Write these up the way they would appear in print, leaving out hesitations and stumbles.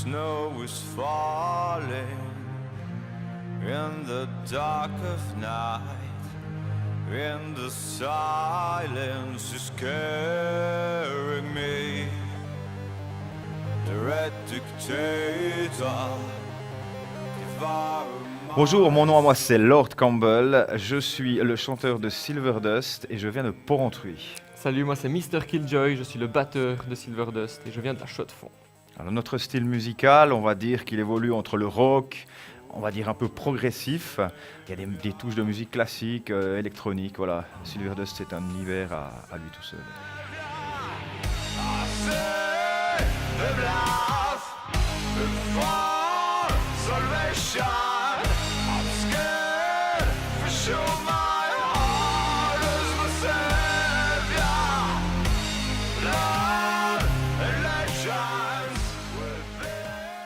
snow is falling in the dark of night, and the silence is scaring me. The red dictator devour. Bonjour, mon nom à moi c'est Lord Campbell, je suis le chanteur de Silverdust et je viens de Porrentruy. Salut, moi c'est Mr. Killjoy, je suis le batteur de Silverdust et je viens de la Chaux-de-Fonds. Alors notre style musical, on va dire qu'il évolue entre le rock, on va dire un peu progressif. Il y a des touches de musique classique, électronique, voilà. Silverdust c'est un univers à lui tout seul.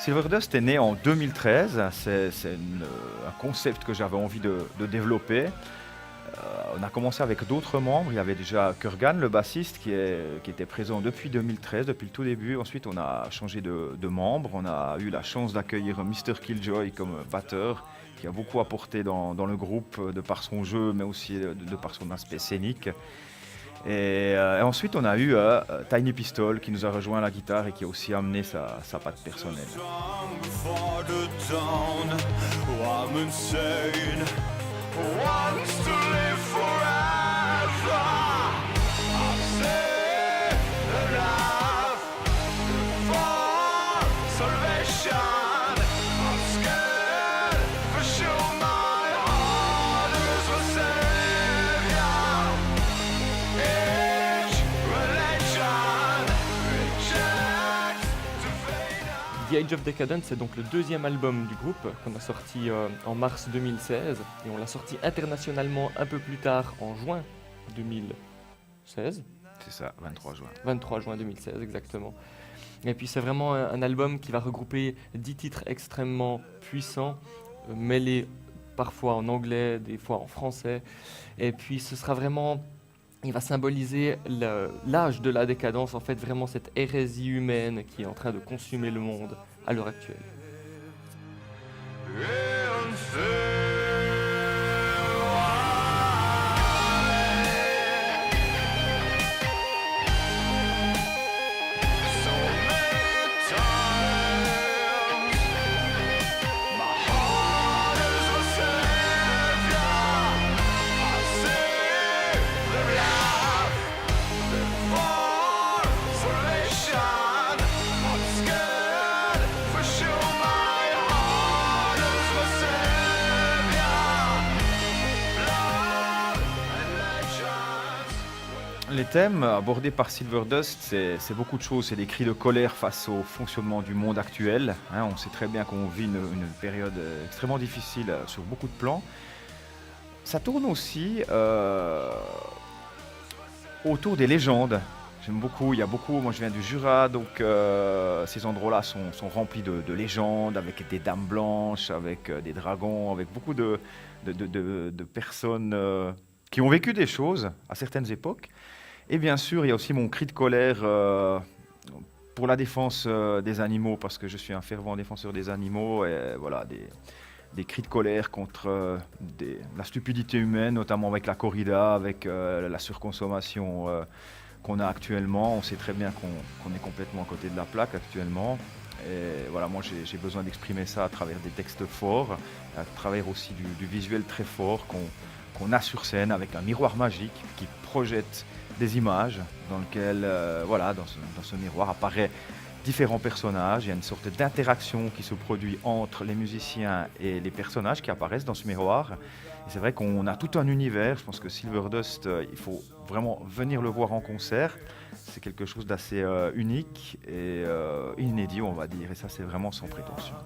Silverdust est né en 2013, c'est un concept que j'avais envie de développer. On a commencé avec d'autres membres, il y avait déjà Kurgan, le bassiste, qui était présent depuis 2013, depuis le tout début. Ensuite on a changé de membres, on a eu la chance d'accueillir Mr. Killjoy comme batteur, qui a beaucoup apporté dans le groupe de par son jeu, mais aussi de par son aspect scénique. Et ensuite on a eu Tiny Pistol qui nous a rejoint à la guitare et qui a aussi amené sa patte personnelle. The Age of Decadence, c'est donc le deuxième album du groupe qu'on a sorti en mars 2016 et on l'a sorti internationalement un peu plus tard en juin 2016. C'est ça, 23 juin. 23 juin 2016 exactement. Et puis c'est vraiment un album qui va regrouper 10 titres extrêmement puissants, mêlés parfois en anglais, des fois en français. Et puis ce sera vraiment... Il va symboliser l'âge de la décadence, en fait vraiment cette hérésie humaine qui est en train de consumer le monde à l'heure actuelle. Les thèmes abordés par Silverdust, c'est beaucoup de choses. C'est des cris de colère face au fonctionnement du monde actuel. On sait très bien qu'on vit une période extrêmement difficile sur beaucoup de plans. Ça tourne aussi autour des légendes. J'aime beaucoup, il y a beaucoup, moi je viens du Jura, donc ces endroits-là sont remplis de légendes, avec des dames blanches, avec des dragons, avec beaucoup de personnes qui ont vécu des choses à certaines époques. Et bien sûr, il y a aussi mon cri de colère pour la défense des animaux, parce que je suis un fervent défenseur des animaux, et voilà, des cris de colère contre la stupidité humaine, notamment avec la corrida, avec la surconsommation qu'on a actuellement. On sait très bien qu'on est complètement à côté de la plaque actuellement. Et voilà, moi j'ai besoin d'exprimer ça à travers des textes forts, à travers aussi du visuel très fort qu'on a sur scène, avec un miroir magique qui projette des images dans lequel, dans ce miroir apparaissent différents personnages. Il y a une sorte d'interaction qui se produit entre les musiciens et les personnages qui apparaissent dans ce miroir. Et c'est vrai qu'on a tout un univers. Je pense que Silverdust, il faut vraiment venir le voir en concert. C'est quelque chose d'assez unique et inédit, on va dire. Et ça, c'est vraiment sans prétention.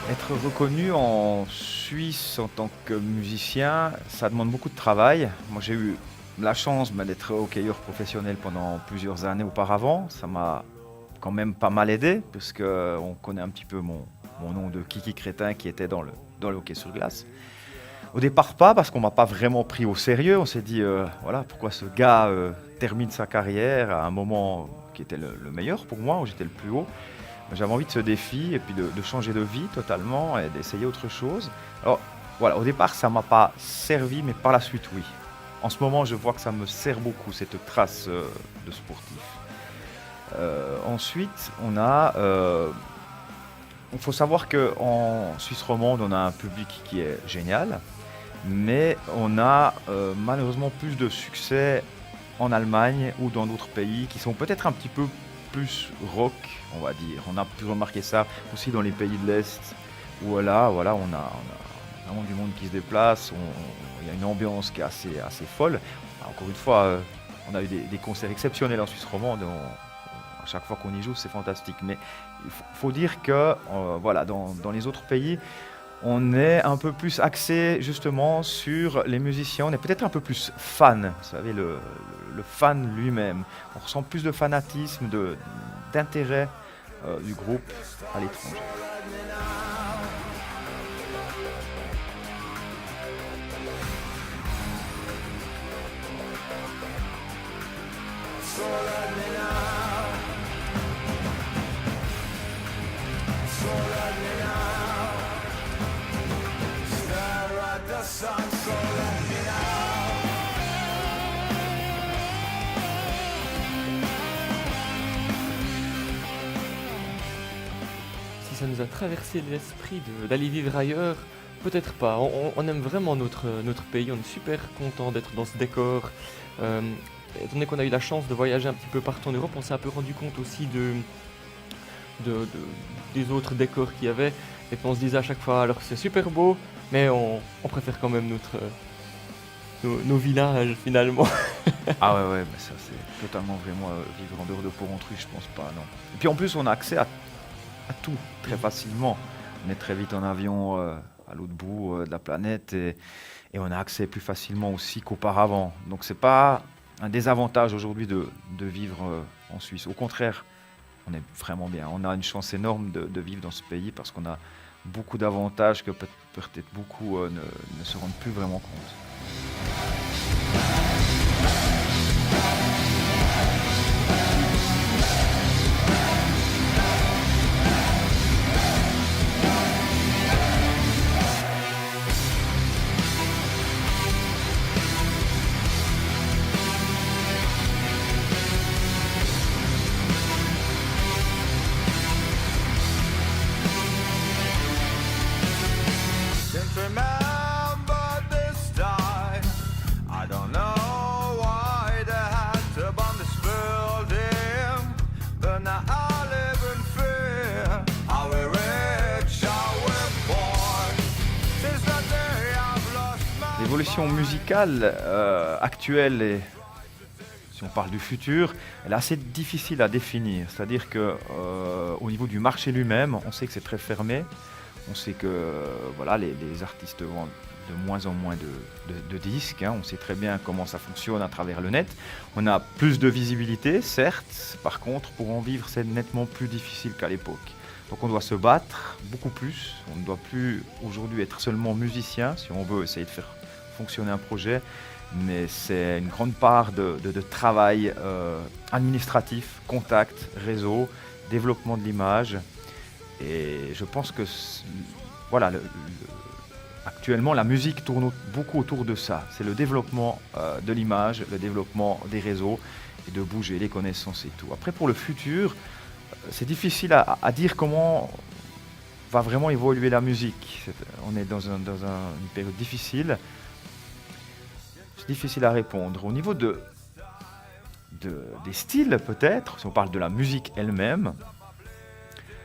Être reconnu en Suisse, en tant que musicien, ça demande beaucoup de travail. Moi, j'ai eu la chance d'être hockeyeur professionnel pendant plusieurs années auparavant. Ça m'a quand même pas mal aidé, puisque on connaît un petit peu mon nom de Kiki Crétin qui était dans le hockey sur glace. Au départ pas, parce qu'on m'a pas vraiment pris au sérieux. On s'est dit, voilà, pourquoi ce gars termine sa carrière à un moment qui était le meilleur pour moi, où j'étais le plus haut. J'avais envie de ce défi et puis de changer de vie totalement et d'essayer autre chose. Alors voilà, au départ ça m'a pas servi, mais par la suite oui. En ce moment je vois que ça me sert beaucoup, cette trace de sportif. Ensuite il faut savoir qu'en Suisse romande on a un public qui est génial, mais on a malheureusement plus de succès en Allemagne ou dans d'autres pays qui sont peut-être un petit peu plus rock, on va dire. On a pu remarquer ça aussi dans les pays de l'Est, où là, voilà, on a vraiment du monde qui se déplace, il y a une ambiance qui est assez folle. Encore une fois, on a eu des concerts exceptionnels en Suisse romande, à chaque fois qu'on y joue, c'est fantastique. Mais il faut dire que voilà, dans les autres pays, on est un peu plus axé justement sur les musiciens, on est peut-être un peu plus fan, vous savez, le fan lui-même. On ressent plus de fanatisme, d'intérêt du groupe à l'étranger. Si ça nous a traversé l'esprit d'aller vivre ailleurs, peut-être pas. On aime vraiment notre pays, on est super content d'être dans ce décor. Étant donné qu'on a eu la chance de voyager un petit peu partout en Europe, on s'est un peu rendu compte aussi des autres décors qu'il y avait. Et puis on se disait à chaque fois, alors c'est super beau, mais on préfère quand même nos villages finalement. Ah ouais, mais ça c'est totalement vrai. Moi, vivre en dehors de Porrentruy, je pense pas, non. Et puis en plus, on a accès à tout très facilement. On est très vite en avion à l'autre bout de la planète et on a accès plus facilement aussi qu'auparavant. Donc c'est pas un désavantage aujourd'hui de vivre en Suisse. Au contraire, on est vraiment bien. On a une chance énorme de vivre dans ce pays parce qu'on a beaucoup d'avantages que peut-être beaucoup ne se rendent plus vraiment compte. L'évolution musicale actuelle et si on parle du futur, elle est assez difficile à définir. C'est-à-dire que au niveau du marché lui-même, on sait que c'est très fermé. On sait que voilà, les artistes vendent de moins en moins de disques. On sait très bien comment ça fonctionne à travers le net. On a plus de visibilité, certes. Par contre, pour en vivre, c'est nettement plus difficile qu'à l'époque. Donc on doit se battre beaucoup plus. On ne doit plus aujourd'hui être seulement musicien si on veut essayer de faire fonctionner un projet. Mais c'est une grande part de travail administratif, contact, réseau, développement de l'image. Et je pense que voilà, actuellement, la musique tourne beaucoup autour de ça. C'est le développement de l'image, le développement des réseaux et de bouger les connaissances et tout. Après, pour le futur, c'est difficile à dire comment va vraiment évoluer la musique. On est dans une période difficile. C'est difficile à répondre. Au niveau des styles, peut-être, si on parle de la musique elle-même,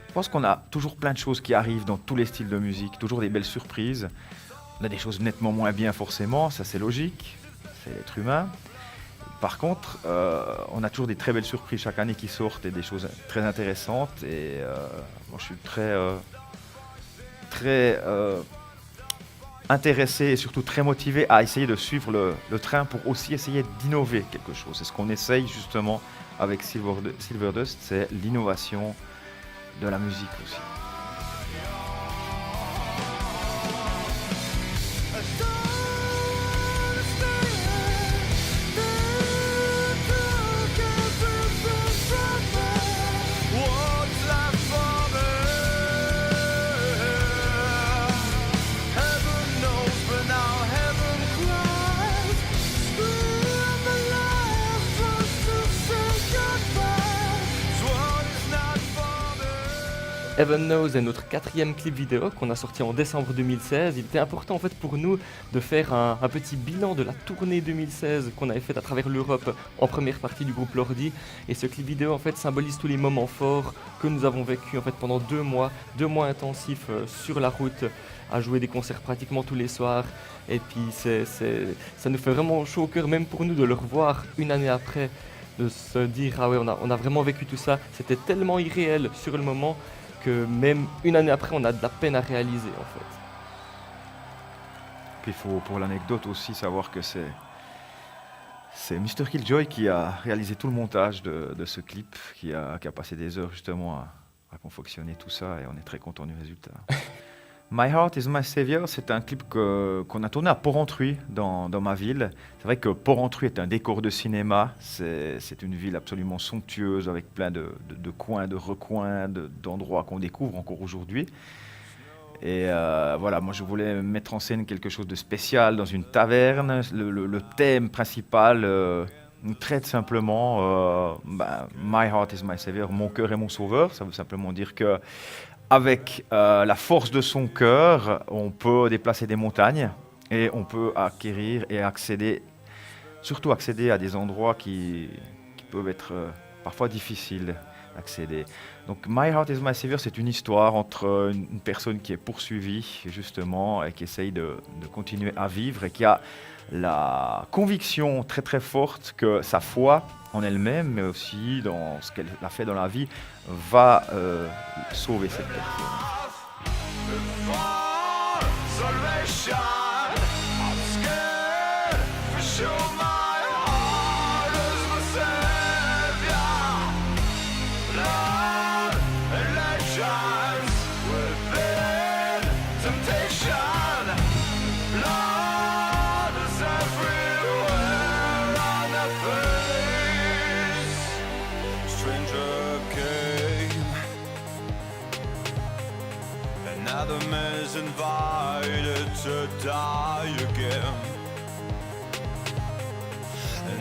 je pense qu'on a toujours plein de choses qui arrivent dans tous les styles de musique, toujours des belles surprises. On a des choses nettement moins bien forcément, ça c'est logique, c'est l'être humain. Par contre, on a toujours des très belles surprises chaque année qui sortent et des choses très intéressantes. Et moi je suis très intéressés et surtout très motivés à essayer de suivre le train pour aussi essayer d'innover quelque chose. C'est ce qu'on essaye justement avec Silverdust, c'est l'innovation de la musique aussi. What's left for me? Heaven knows, but now heaven cries. Scream the last wants to say goodbye. What is not for me? Heaven Knows est notre 4e clip vidéo qu'on a sorti en décembre 2016. Il était important en fait pour nous de faire un petit bilan de la tournée 2016 qu'on avait faite à travers l'Europe en première partie du groupe Lordi. Et ce clip vidéo en fait symbolise tous les moments forts que nous avons vécu en fait pendant 2 mois intensifs sur la route, à jouer des concerts pratiquement tous les soirs. Et puis ça nous fait vraiment chaud au cœur même pour nous de le revoir une année après, de se dire ah ouais on a vraiment vécu tout ça. C'était tellement irréel sur le moment que même une année après, on a de la peine à réaliser en fait. Puis il faut pour l'anecdote aussi savoir que c'est Mr. Killjoy qui a réalisé tout le montage de ce clip, qui a passé des heures justement à confectionner tout ça et on est très content du résultat. My Heart is My Savior, c'est un clip qu'on a tourné à Porrentruy, dans ma ville. C'est vrai que Porrentruy est un décor de cinéma, c'est une ville absolument somptueuse avec plein de coins, de recoins, d'endroits qu'on découvre encore aujourd'hui. Et voilà, moi je voulais mettre en scène quelque chose de spécial dans une taverne. Le thème principal traite simplement My Heart is My Savior, mon cœur est mon sauveur. Ça veut simplement dire que avec la force de son cœur, on peut déplacer des montagnes et on peut acquérir et surtout accéder à des endroits qui peuvent être parfois difficiles d'accéder. Donc My Heart is My Savior, c'est une histoire entre une personne qui est poursuivie justement et qui essaye de continuer à vivre et qui a la conviction très très forte que sa foi en elle-même, mais aussi dans ce qu'elle a fait dans la vie, va sauver cette personne. For salvation, I'm scared for sure. My heart is my savior. Love and legends within temptation. Love is everywhere on the face. Stranger came. Another man's invited to die again.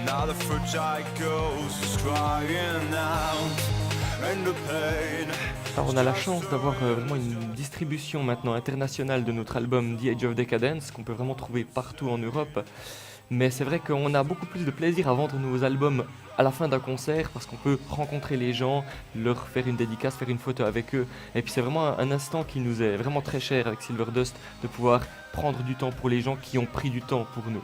Another fragile ghost is crying out in the pain. Alors on a la chance d'avoir vraiment une distribution maintenant internationale de notre album The Age of Decadence qu'on peut vraiment trouver partout en Europe. Mais c'est vrai qu'on a beaucoup plus de plaisir à vendre nos albums à la fin d'un concert parce qu'on peut rencontrer les gens, leur faire une dédicace, faire une photo avec eux. Et puis c'est vraiment un instant qui nous est vraiment très cher avec Silverdust de pouvoir prendre du temps pour les gens qui ont pris du temps pour nous.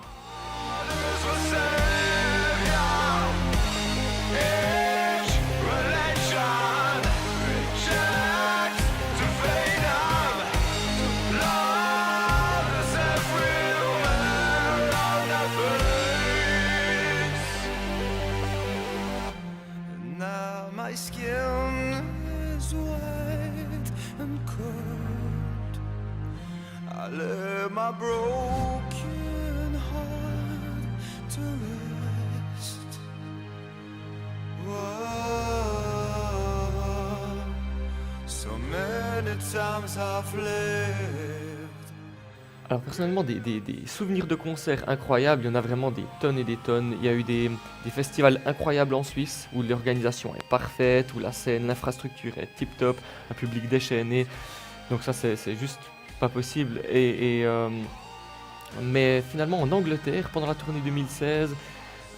My skin is white and cold. I lay my broken heart to rest. Whoa, so many times I've lived. Alors personnellement, des souvenirs de concerts incroyables, il y en a vraiment des tonnes et des tonnes. Il y a eu des festivals incroyables en Suisse où l'organisation est parfaite, où la scène, l'infrastructure est tip-top, un public déchaîné. Donc ça, c'est juste pas possible. Mais finalement, en Angleterre, pendant la tournée 2016,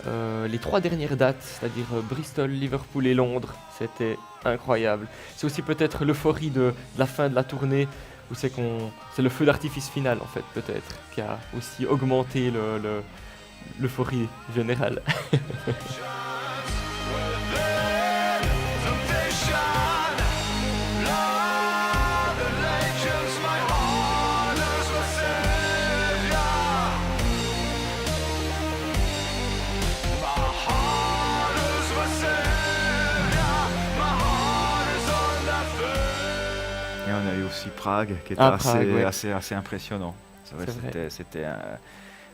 les 3 dernières dates, c'est-à-dire Bristol, Liverpool et Londres, c'était incroyable. C'est aussi peut-être l'euphorie de la fin de la tournée, où c'est le feu d'artifice final en fait peut-être qui a aussi augmenté l'euphorie générale. aussi Prague, qui était Prague, ouais. assez impressionnant. C'est vrai, C'est vrai. c'était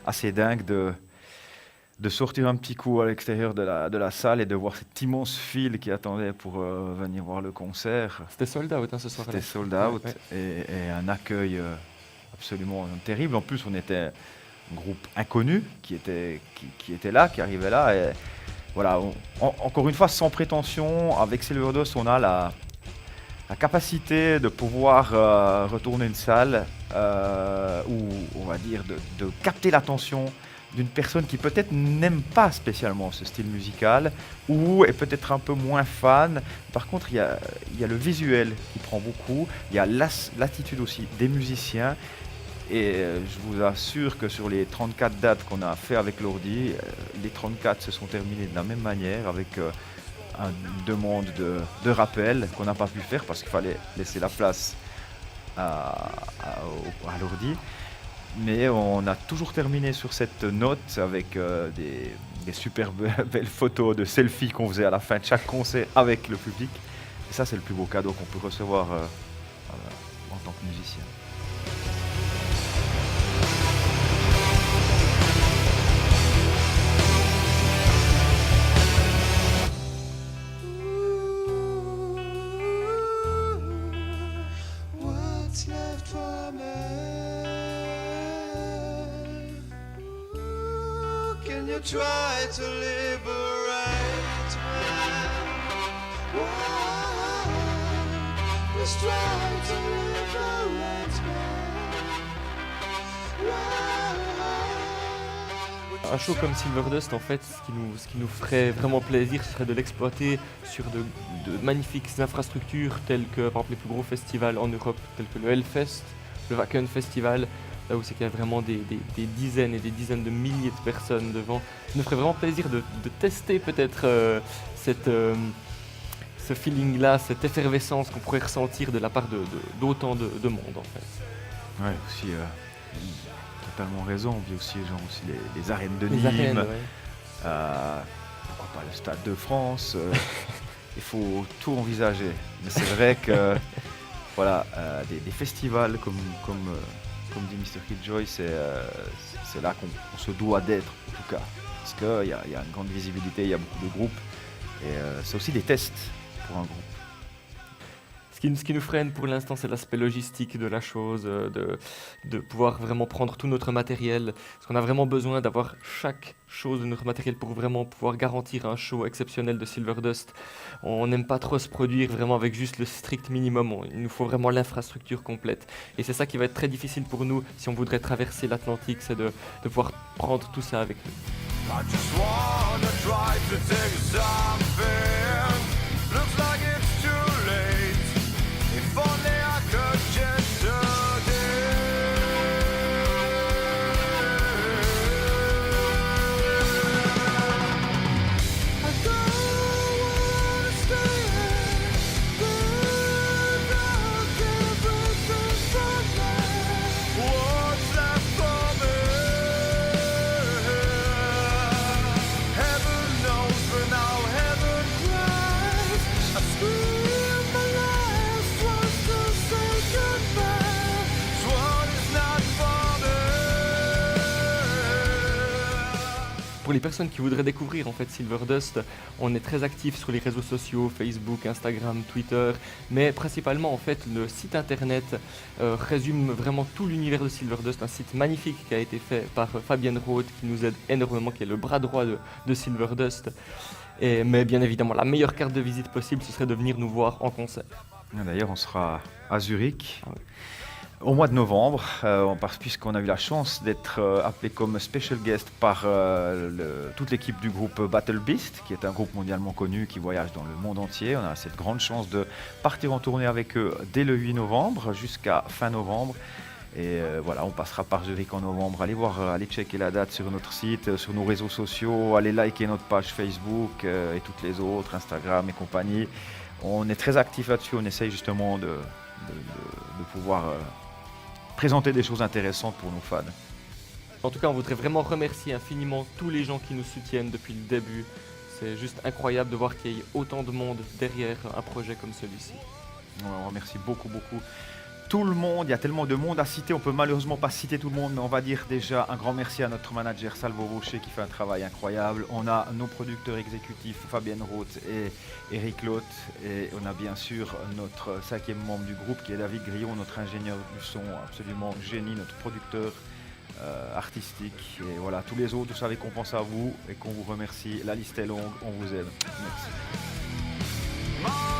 assez dingue de sortir un petit coup à l'extérieur de la salle et de voir cette immense file qui attendait pour venir voir le concert. C'était sold out ce soir-là. C'était sold out Ouais. et un accueil absolument terrible. En plus, on était un groupe inconnu qui était là, qui arrivait là. Et voilà, encore une fois, sans prétention, avec Silverdust, on a la capacité de pouvoir retourner une salle où, on va dire, de capter l'attention d'une personne qui peut-être n'aime pas spécialement ce style musical ou est peut-être un peu moins fan. Par contre, il y a le visuel qui prend beaucoup, il y a l'attitude aussi des musiciens. Et je vous assure que sur les 34 dates qu'on a fait avec l'ordi, les 34 se sont terminées de la même manière avec une demande de rappel qu'on n'a pas pu faire parce qu'il fallait laisser la place à l'ordi. Mais on a toujours terminé sur cette note avec des super belles photos de selfies qu'on faisait à la fin de chaque concert avec le public. Et ça, c'est le plus beau cadeau qu'on peut recevoir en tant que musicien. What's left for me? Can you try to liberate me? Just try to liberate me. Un show comme Silverdust, en fait, ce qui nous ferait vraiment plaisir, ce serait de l'exploiter sur de magnifiques infrastructures telles que, par exemple, les plus gros festivals en Europe, tels que le Hellfest, le Wacken Festival, là où c'est qu'il y a vraiment des dizaines et des dizaines de milliers de personnes devant. Ça nous ferait vraiment plaisir de tester peut-être ce feeling-là, cette effervescence qu'on pourrait ressentir de la part d'autant de monde, en fait. Ouais, aussi, totalement raison. Puis aussi, genre, aussi les arènes de Nîmes. Les arènes, ouais. Pourquoi pas le Stade de France. Il faut tout envisager. Mais c'est vrai que voilà, des festivals comme dit Mr. Killjoy, c'est là qu'on se doit d'être, en tout cas. Parce qu'il y a une grande visibilité, il y a beaucoup de groupes. Et c'est aussi des tests pour un groupe. Ce qui nous freine pour l'instant, c'est l'aspect logistique de la chose, de pouvoir vraiment prendre tout notre matériel. Parce qu'on a vraiment besoin d'avoir chaque chose de notre matériel pour vraiment pouvoir garantir un show exceptionnel de Silverdust. On n'aime pas trop se produire vraiment avec juste le strict minimum. Il nous faut vraiment l'infrastructure complète. Et c'est ça qui va être très difficile pour nous si on voudrait traverser l'Atlantique, c'est de pouvoir prendre tout ça avec nous. I just wanna try to take something. Looks like it's too late. If only I could I don't wanna stay here. Good luck, everything's fine. What's left for me? Heaven knows, but now heaven cries. I scream my last once to say goodbye. Swan is not for me. Pour les personnes qui voudraient découvrir en fait Silverdust, on est très actif sur les réseaux sociaux, Facebook, Instagram, Twitter, mais principalement en fait le site internet résume vraiment tout l'univers de Silverdust, un site magnifique qui a été fait par Fabienne Roth qui nous aide énormément, qui est le bras droit de Silverdust. Mais bien évidemment, la meilleure carte de visite possible, ce serait de venir nous voir en concert. D'ailleurs, on sera à Zurich Ah ouais. au mois de novembre, puisqu'on a eu la chance d'être appelé comme special guest par toute l'équipe du groupe Battle Beast, qui est un groupe mondialement connu qui voyage dans le monde entier. On a cette grande chance de partir en tournée avec eux dès le 8 novembre jusqu'à fin novembre. Et voilà, on passera par Zurich en novembre. Allez checker la date sur notre site, sur nos réseaux sociaux, allez liker notre page Facebook et toutes les autres, Instagram et compagnie. On est très actifs là-dessus, on essaye justement de pouvoir présenter des choses intéressantes pour nos fans. En tout cas, on voudrait vraiment remercier infiniment tous les gens qui nous soutiennent depuis le début. C'est juste incroyable de voir qu'il y ait autant de monde derrière un projet comme celui-ci. On remercie beaucoup tout le monde, il y a tellement de monde à citer, on peut malheureusement pas citer tout le monde, mais on va dire déjà un grand merci à notre manager Salvo Rocher qui fait un travail incroyable. On a nos producteurs exécutifs Fabienne Roth et Eric Loth, et on a bien sûr notre 5e membre du groupe qui est David Grillon, notre ingénieur du son absolument génie, notre producteur artistique. Et voilà, tous les autres, vous savez qu'on pense à vous et qu'on vous remercie. La liste est longue, on vous aime. Merci.